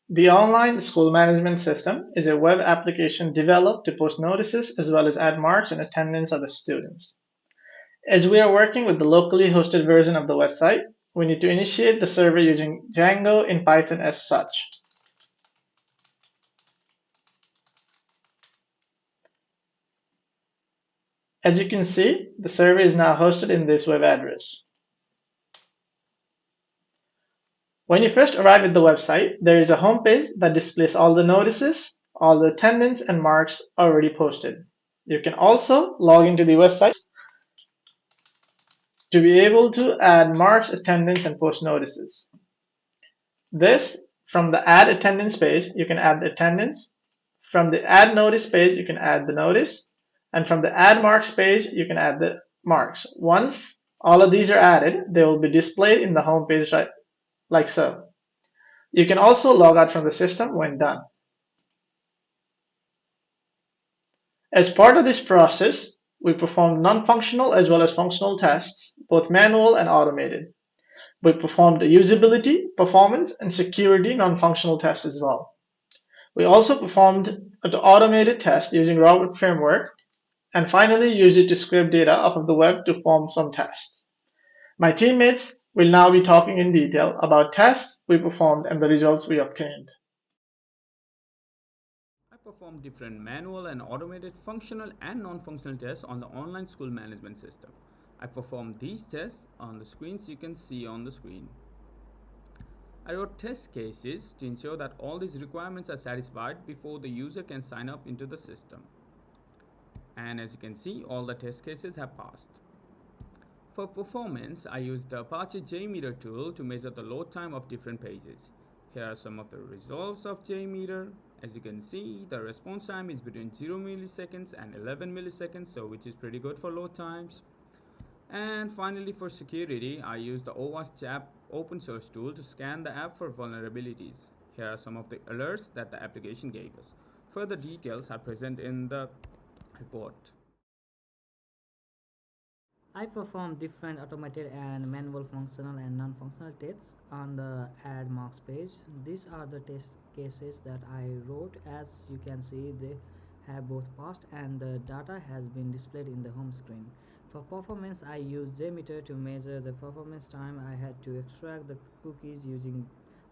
The online school management system is a web application developed to post notices as well as add marks and attendance of the students. As we are working with the locally hosted version of the website, we need to initiate the server using Django in Python as such. As you can see, the server is now hosted in this web address. When you first arrive at the website, there is a home page that displays all the notices, all the attendance and marks already posted. You can also log into the website to be able to add marks, attendance, and post notices. This, from the add attendance page, you can add the attendance. From the add notice page, you can add the notice. And from the add marks page, you can add the marks. Once all of these are added, they will be displayed in the home page like so. You can also log out from the system when done. As part of this process, we performed non-functional as well as functional tests, both manual and automated. We performed a usability, performance, and security non-functional tests as well. We also performed an automated test using Robot Framework, and finally used it to scrape data off of the web to form some tests. My teammates will now be talking in detail about tests we performed and the results we obtained. I performed different manual and automated functional and non-functional tests on the online school management system. I performed these tests on the screens you can see on the screen. I wrote test cases to ensure that all these requirements are satisfied before the user can sign up into the system. And as you can see, all the test cases have passed. For performance, I used the Apache JMeter tool to measure the load time of different pages. Here are some of the results of JMeter. As you can see, the response time is between 0 milliseconds and 11 milliseconds, so which is pretty good for load times. And finally, for security, I used the OWASP app open source tool to scan the app for vulnerabilities. Here are some of the alerts that the application gave us. Further details are present in the report. I perform different automated and manual functional and non-functional tests on the add marks page. These are the test cases that I wrote. As you can see, they have both passed and the data has been displayed in the home screen. For performance, I used JMeter to measure the performance time. I had to extract the cookies using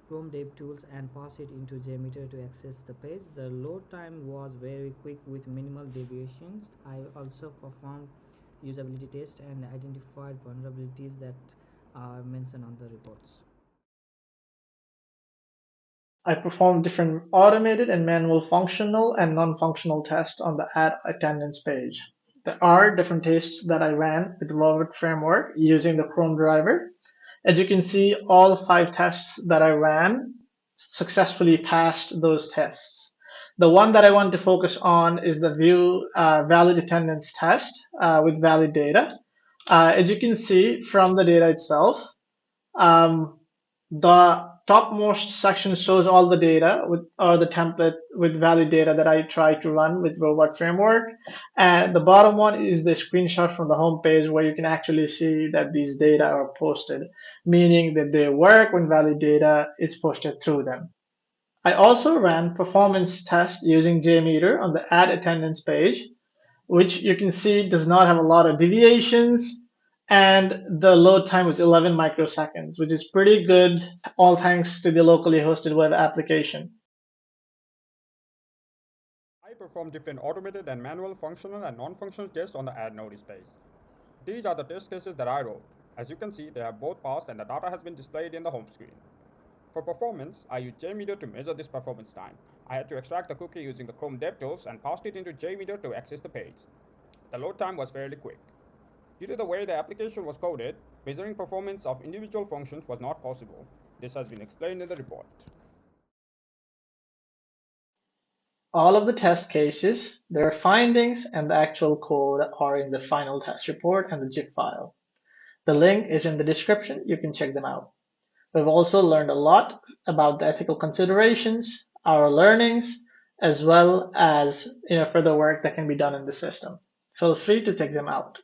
Chrome Dev tools and pass it into JMeter to access the page. The load time was very quick with minimal deviations. I also performed usability tests and identified vulnerabilities that are mentioned on the reports. I performed different automated and manual functional and non-functional tests on the add attendance page. There are different tests that I ran with the Robot Framework using the Chrome driver. As you can see, all 5 tests that I ran successfully passed those tests. The one that I want to focus on is the view valid attendance test with valid data. As you can see from the data itself, um, the topmost section shows all the data or the template with valid data that I try to run with Robot Framework. And the bottom one is the screenshot from the home page where you can actually see that these data are posted, meaning that they work when valid data is posted through them. I also ran performance tests using JMeter on the add attendance page, which you can see does not have a lot of deviations, and the load time was 11 microseconds, which is pretty good, all thanks to the locally hosted web application. I perform different automated and manual functional and non-functional tests on the add notice page. These are the test cases that I wrote. As you can see, they have both passed and the data has been displayed in the home screen. For performance, I used JMeter to measure this performance time. I had to extract the cookie using the Chrome DevTools and passed it into JMeter to access the page. The load time was fairly quick. Due to the way the application was coded, measuring performance of individual functions was not possible. This has been explained in the report. All of the test cases, their findings, and the actual code are in the final test report and the zip file. The link is in the description, you can check them out. We've also learned a lot about the ethical considerations, our learnings, as well as further work that can be done in the system. Feel free to check them out.